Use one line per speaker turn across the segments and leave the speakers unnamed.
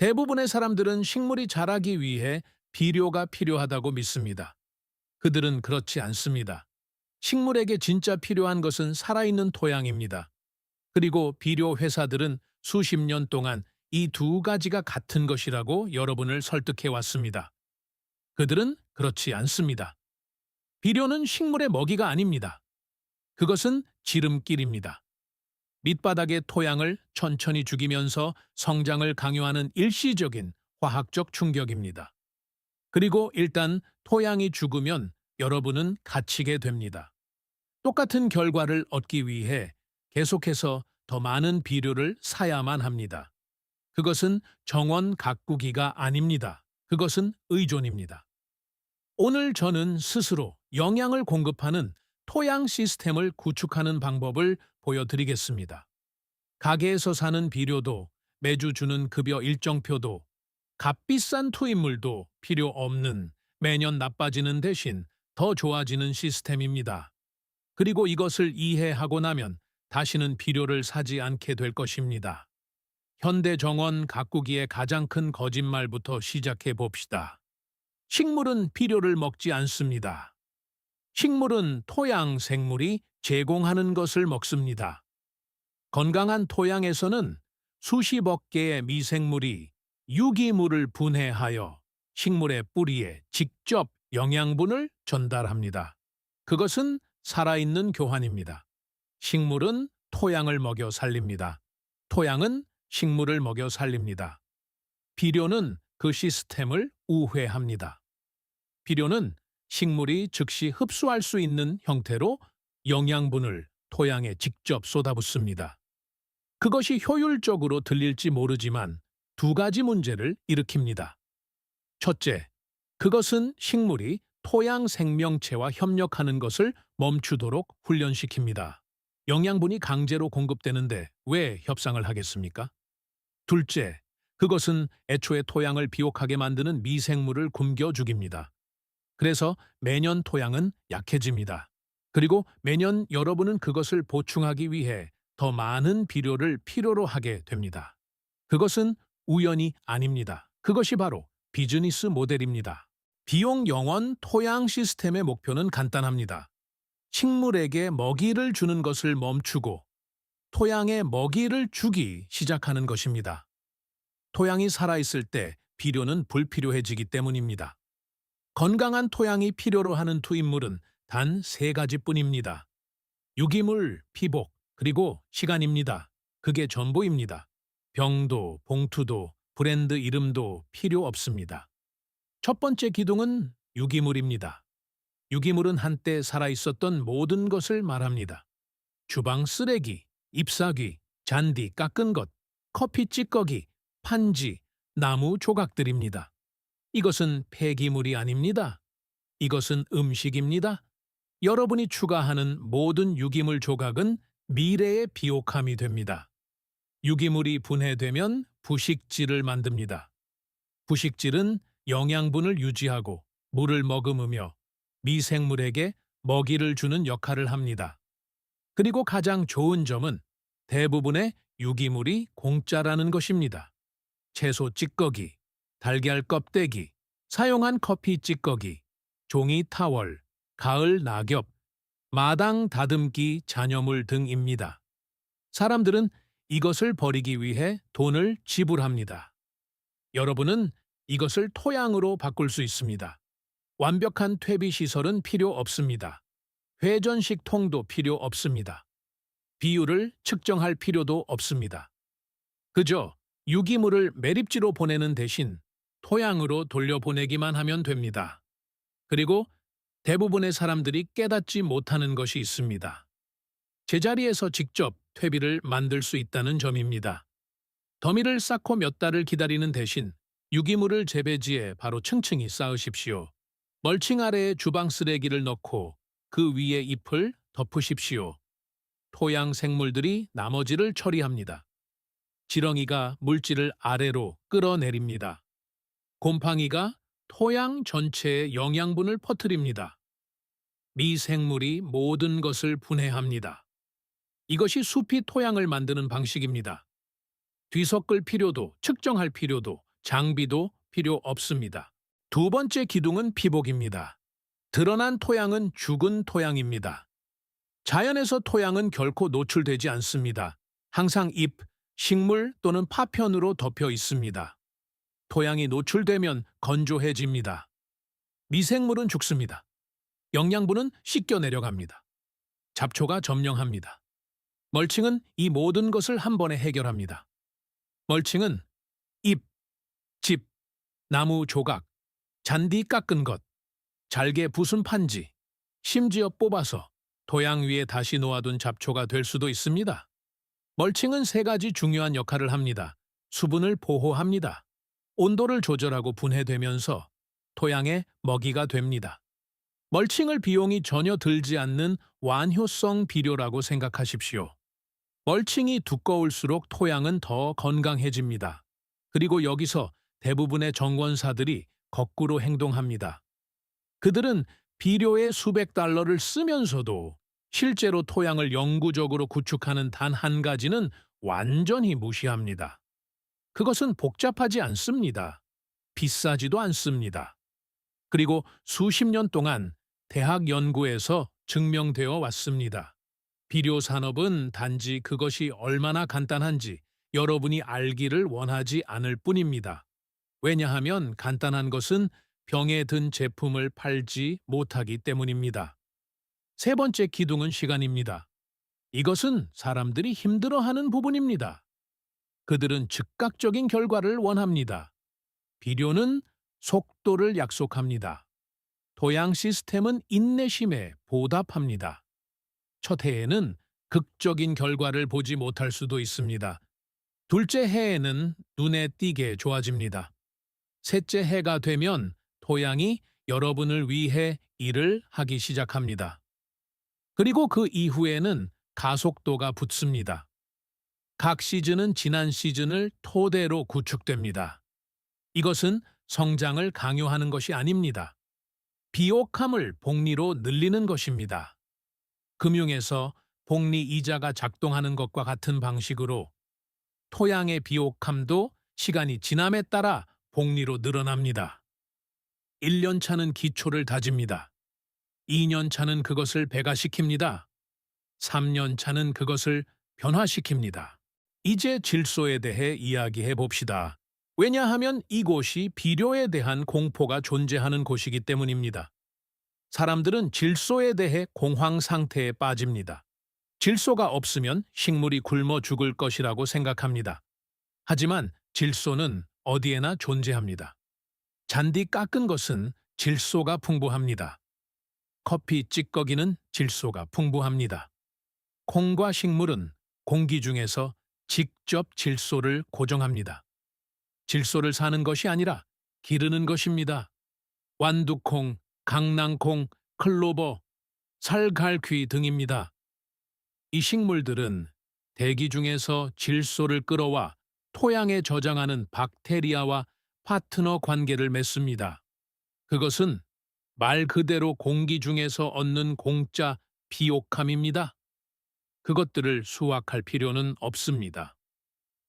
대부분의 사람들은 식물이 자라기 위해 비료가 필요하다고 믿습니다. 그들은 그렇지 않습니다. 식물에게 진짜 필요한 것은 살아있는 토양입니다. 그리고 비료 회사들은 수십 년 동안 이 두 가지가 같은 것이라고 여러분을 설득해 왔습니다. 그들은 그렇지 않습니다. 비료는 식물의 먹이가 아닙니다. 그것은 지름길입니다. 밑바닥의 토양을 천천히 죽이면서 성장을 강요하는 일시적인 화학적 충격입니다. 그리고 일단 토양이 죽으면 여러분은 갇히게 됩니다. 똑같은 결과를 얻기 위해 계속해서 더 많은 비료를 사야만 합니다. 그것은 정원 가꾸기가 아닙니다. 그것은 의존입니다. 오늘 저는 스스로 영양을 공급하는 토양 시스템을 구축하는 방법을 보여드리겠습니다. 가게에서 사는 비료도, 매주 주는 급여 일정표도, 값비싼 투입물도 필요 없는, 매년 나빠지는 대신 더 좋아지는 시스템입니다. 그리고 이것을 이해하고 나면 다시는 비료를 사지 않게 될 것입니다. 현대 정원 가꾸기의 가장 큰 거짓말부터 시작해 봅시다. 식물은 비료를 먹지 않습니다. 식물은 토양 생물이 제공하는 것을 먹습니다. 건강한 토양에서는 수십억 개의 미생물이 유기물을 분해하여 식물의 뿌리에 직접 영양분을 전달합니다. 그것은 살아있는 교환입니다. 식물은 토양을 먹여 살립니다. 토양은 식물을 먹여 살립니다. 비료는 그 시스템을 우회합니다. 비료는 식물이 즉시 흡수할 수 있는 형태로 영양분을 토양에 직접 쏟아붓습니다. 그것이 효율적으로 들릴지 모르지만 두 가지 문제를 일으킵니다. 첫째, 그것은 식물이 토양 생명체와 협력하는 것을 멈추도록 훈련시킵니다. 영양분이 강제로 공급되는데 왜 협상을 하겠습니까? 둘째, 그것은 애초에 토양을 비옥하게 만드는 미생물을 굶겨 죽입니다. 그래서 매년 토양은 약해집니다. 그리고 매년 여러분은 그것을 보충하기 위해 더 많은 비료를 필요로 하게 됩니다. 그것은 우연이 아닙니다. 그것이 바로 비즈니스 모델입니다. 비용 영원 토양 시스템의 목표는 간단합니다. 식물에게 먹이를 주는 것을 멈추고 토양에 먹이를 주기 시작하는 것입니다. 토양이 살아있을 때 비료는 불필요해지기 때문입니다. 건강한 토양이 필요로 하는 투입물은 단 세 가지뿐입니다. 유기물, 피복, 그리고 시간입니다. 그게 전부입니다. 병도, 봉투도, 브랜드 이름도 필요 없습니다. 첫 번째 기둥은 유기물입니다. 유기물은 한때 살아있었던 모든 것을 말합니다. 주방 쓰레기, 잎사귀, 잔디 깎은 것, 커피 찌꺼기, 판지, 나무 조각들입니다. 이것은 폐기물이 아닙니다. 이것은 음식입니다. 여러분이 추가하는 모든 유기물 조각은 미래의 비옥함이 됩니다. 유기물이 분해되면 부식질을 만듭니다. 부식질은 영양분을 유지하고 물을 머금으며 미생물에게 먹이를 주는 역할을 합니다. 그리고 가장 좋은 점은 대부분의 유기물이 공짜라는 것입니다. 채소 찌꺼기, 달걀 껍데기, 사용한 커피 찌꺼기, 종이 타월, 가을 낙엽, 마당 다듬기 잔여물 등입니다. 사람들은 이것을 버리기 위해 돈을 지불합니다. 여러분은 이것을 토양으로 바꿀 수 있습니다. 완벽한 퇴비 시설은 필요 없습니다. 회전식 통도 필요 없습니다. 비율을 측정할 필요도 없습니다. 그저 유기물을 매립지로 보내는 대신 토양으로 돌려보내기만 하면 됩니다. 그리고 대부분의 사람들이 깨닫지 못하는 것이 있습니다. 제자리에서 직접 퇴비를 만들 수 있다는 점입니다. 더미를 쌓고 몇 달을 기다리는 대신 유기물을 재배지에 바로 층층이 쌓으십시오. 멀칭 아래에 주방 쓰레기를 넣고 그 위에 잎을 덮으십시오. 토양 생물들이 나머지를 처리합니다. 지렁이가 물질을 아래로 끌어내립니다. 곰팡이가 토양 전체에 영양분을 퍼뜨립니다. 미생물이 모든 것을 분해합니다. 이것이 숲이 토양을 만드는 방식입니다. 뒤섞을 필요도 측정할 필요도 장비도 필요 없습니다. 두 번째 기둥은 피복입니다. 드러난 토양은 죽은 토양입니다. 자연에서 토양은 결코 노출되지 않습니다. 항상 잎, 식물 또는 파편으로 덮여 있습니다. 토양이 노출되면 건조해집니다. 미생물은 죽습니다. 영양분은 씻겨 내려갑니다. 잡초가 점령합니다. 멀칭은 이 모든 것을 한 번에 해결합니다. 멀칭은 잎, 집, 나무 조각, 잔디 깎은 것, 잘게 부순 판지, 심지어 뽑아서 토양 위에 다시 놓아둔 잡초가 될 수도 있습니다. 멀칭은 세 가지 중요한 역할을 합니다. 수분을 보호합니다. 온도를 조절하고 분해되면서 토양의 먹이가 됩니다. 멀칭을 비용이 전혀 들지 않는 완효성 비료라고 생각하십시오. 멀칭이 두꺼울수록 토양은 더 건강해집니다. 그리고 여기서 대부분의 정원사들이 거꾸로 행동합니다. 그들은 비료에 수백 달러를 쓰면서도 실제로 토양을 영구적으로 구축하는 단 한 가지는 완전히 무시합니다. 그것은 복잡하지 않습니다. 비싸지도 않습니다. 그리고 수십 년 동안 대학 연구에서 증명되어 왔습니다. 비료 산업은 단지 그것이 얼마나 간단한지 여러분이 알기를 원하지 않을 뿐입니다. 왜냐하면 간단한 것은 병에 든 제품을 팔지 못하기 때문입니다. 세 번째 기둥은 시간입니다. 이것은 사람들이 힘들어하는 부분입니다. 그들은 즉각적인 결과를 원합니다. 비료는 속도를 약속합니다. 토양 시스템은 인내심에 보답합니다. 첫 해에는 극적인 결과를 보지 못할 수도 있습니다. 둘째 해에는 눈에 띄게 좋아집니다. 셋째 해가 되면 토양이 여러분을 위해 일을 하기 시작합니다. 그리고 그 이후에는 가속도가 붙습니다. 각 시즌은 지난 시즌을 토대로 구축됩니다. 이것은 성장을 강요하는 것이 아닙니다. 비옥함을 복리로 늘리는 것입니다. 금융에서 복리 이자가 작동하는 것과 같은 방식으로 토양의 비옥함도 시간이 지남에 따라 복리로 늘어납니다. 1년 차는 기초를 다집니다. 2년 차는 그것을 배가시킵니다. 3년 차는 그것을 변화시킵니다. 이제 질소에 대해 이야기해 봅시다. 왜냐하면 이곳이 비료에 대한 공포가 존재하는 곳이기 때문입니다. 사람들은 질소에 대해 공황 상태에 빠집니다. 질소가 없으면 식물이 굶어 죽을 것이라고 생각합니다. 하지만 질소는 어디에나 존재합니다. 잔디 깎은 것은 질소가 풍부합니다. 커피 찌꺼기는 질소가 풍부합니다. 콩과 식물은 공기 중에서 직접 질소를 고정합니다. 질소를 사는 것이 아니라 기르는 것입니다. 완두콩, 강낭콩, 클로버, 살갈퀴 등입니다. 이 식물들은 대기 중에서 질소를 끌어와 토양에 저장하는 박테리아와 파트너 관계를 맺습니다. 그것은 말 그대로 공기 중에서 얻는 공짜 비옥함입니다. 그것들을 수확할 필요는 없습니다.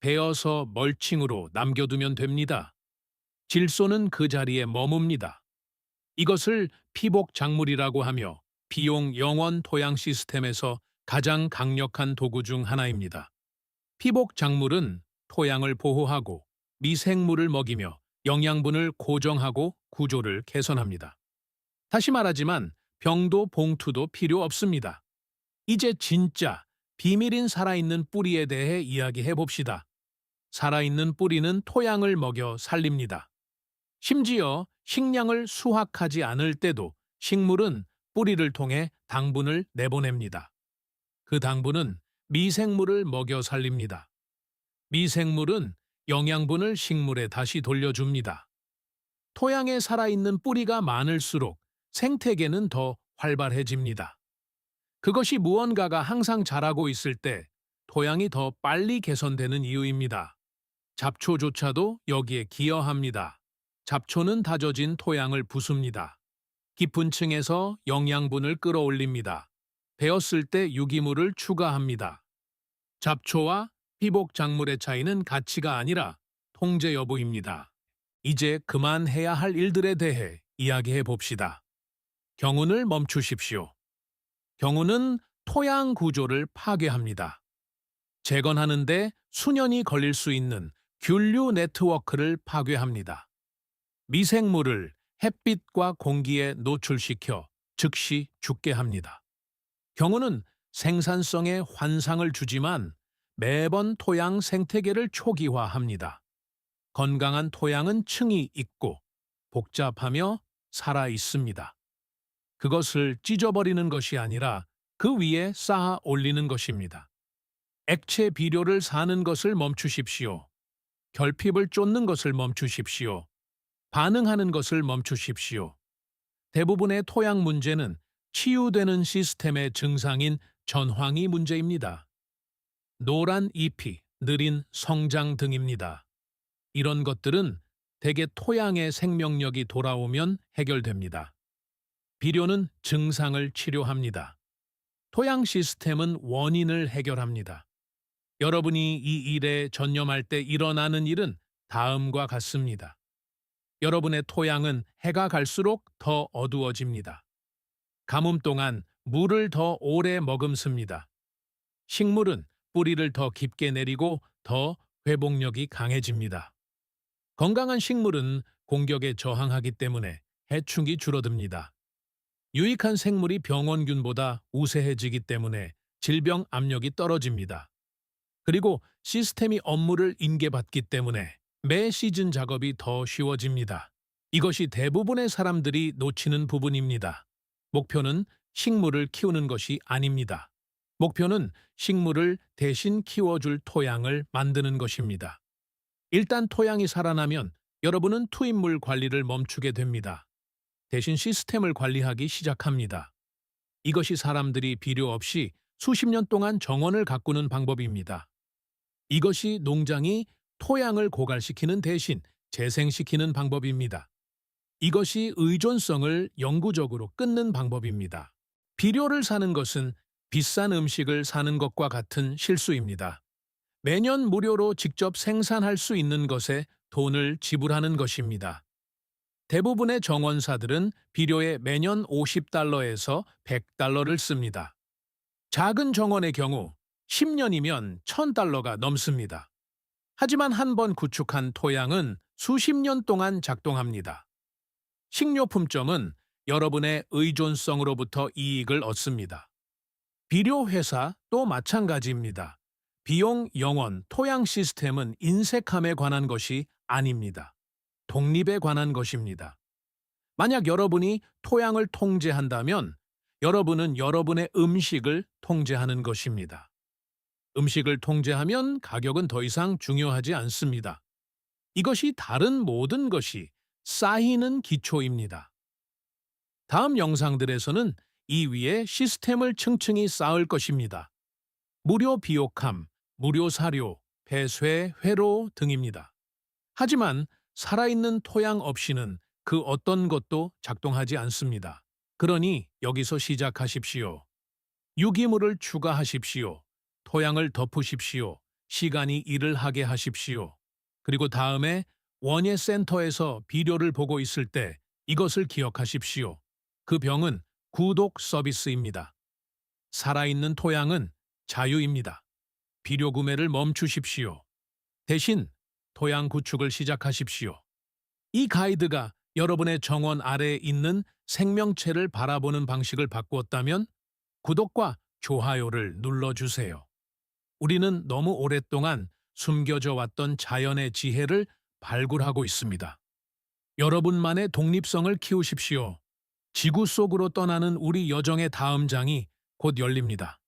베어서 멀칭으로 남겨두면 됩니다. 질소는 그 자리에 머뭅니다. 이것을 피복 작물이라고 하며 비용 영원 토양 시스템에서 가장 강력한 도구 중 하나입니다. 피복 작물은 토양을 보호하고 미생물을 먹이며 영양분을 고정하고 구조를 개선합니다. 다시 말하지만 병도 봉투도 필요 없습니다. 이제 진짜 비밀인 살아있는 뿌리에 대해 이야기해 봅시다. 살아있는 뿌리는 토양을 먹여 살립니다. 심지어 식량을 수확하지 않을 때도 식물은 뿌리를 통해 당분을 내보냅니다. 그 당분은 미생물을 먹여 살립니다. 미생물은 영양분을 식물에 다시 돌려줍니다. 토양에 살아있는 뿌리가 많을수록 생태계는 더 활발해집니다. 그것이 무언가가 항상 자라고 있을 때 토양이 더 빨리 개선되는 이유입니다. 잡초조차도 여기에 기여합니다. 잡초는 다져진 토양을 부숩니다. 깊은 층에서 영양분을 끌어올립니다. 베었을 때 유기물을 추가합니다. 잡초와 피복 작물의 차이는 가치가 아니라 통제 여부입니다. 이제 그만해야 할 일들에 대해 이야기해 봅시다. 경운을 멈추십시오. 경운은 토양 구조를 파괴합니다. 재건하는데 수년이 걸릴 수 있는 균류 네트워크를 파괴합니다. 미생물을 햇빛과 공기에 노출시켜 즉시 죽게 합니다. 경우는 생산성에 환상을 주지만 매번 토양 생태계를 초기화합니다. 건강한 토양은 층이 있고 복잡하며 살아 있습니다. 그것을 찢어버리는 것이 아니라 그 위에 쌓아 올리는 것입니다. 액체 비료를 사는 것을 멈추십시오. 결핍을 쫓는 것을 멈추십시오. 반응하는 것을 멈추십시오. 대부분의 토양 문제는 치유되는 시스템의 증상인 전황이 문제입니다. 노란 잎이, 느린 성장 등입니다. 이런 것들은 대개 토양의 생명력이 돌아오면 해결됩니다. 비료는 증상을 치료합니다. 토양 시스템은 원인을 해결합니다. 여러분이 이 일에 전념할 때 일어나는 일은 다음과 같습니다. 여러분의 토양은 해가 갈수록 더 어두워집니다. 가뭄 동안 물을 더 오래 머금습니다. 식물은 뿌리를 더 깊게 내리고 더 회복력이 강해집니다. 건강한 식물은 공격에 저항하기 때문에 해충이 줄어듭니다. 유익한 생물이 병원균보다 우세해지기 때문에 질병 압력이 떨어집니다. 그리고 시스템이 업무를 인계받기 때문에 매 시즌 작업이 더 쉬워집니다. 이것이 대부분의 사람들이 놓치는 부분입니다. 목표는 식물을 키우는 것이 아닙니다. 목표는 식물을 대신 키워줄 토양을 만드는 것입니다. 일단 토양이 살아나면 여러분은 투입물 관리를 멈추게 됩니다. 대신 시스템을 관리하기 시작합니다. 이것이 사람들이 비료 없이 수십 년 동안 정원을 가꾸는 방법입니다. 이것이 농장이 토양을 고갈시키는 대신 재생시키는 방법입니다. 이것이 의존성을 영구적으로 끊는 방법입니다. 비료를 사는 것은 비싼 음식을 사는 것과 같은 실수입니다. 매년 무료로 직접 생산할 수 있는 것에 돈을 지불하는 것입니다. 대부분의 정원사들은 비료에 매년 $50에서 $100를 씁니다. 작은 정원의 경우 10년이면 $1000가 넘습니다. 하지만 한 번 구축한 토양은 수십 년 동안 작동합니다. 식료품점은 여러분의 의존성으로부터 이익을 얻습니다. 비료 회사도 마찬가지입니다. 비용 영원 토양 시스템은 인색함에 관한 것이 아닙니다. 독립에 관한 것입니다. 만약 여러분이 토양을 통제한다면 여러분은 여러분의 음식을 통제하는 것입니다. 음식을 통제하면 가격은 더 이상 중요하지 않습니다. 이것이 다른 모든 것이 쌓이는 기초입니다. 다음 영상들에서는 이 위에 시스템을 층층이 쌓을 것입니다. 무료 비옥함, 무료 사료, 배쇄, 회로 등입니다. 하지만 살아있는 토양 없이는 그 어떤 것도 작동하지 않습니다. 그러니 여기서 시작하십시오. 유기물을 추가하십시오. 토양을 덮으십시오. 시간이 일을 하게 하십시오. 그리고 다음에 원예 센터에서 비료를 보고 있을 때 이것을 기억하십시오. 그 병은 구독 서비스입니다. 살아있는 토양은 자유입니다. 비료 구매를 멈추십시오. 대신 토양 구축을 시작하십시오. 이 가이드가 여러분의 정원 아래에 있는 생명체를 바라보는 방식을 바꾸었다면 구독과 좋아요를 눌러주세요. 우리는 너무 오랫동안 숨겨져 왔던 자연의 지혜를 발굴하고 있습니다. 여러분만의 독립성을 키우십시오. 지구 속으로 떠나는 우리 여정의 다음 장이 곧 열립니다.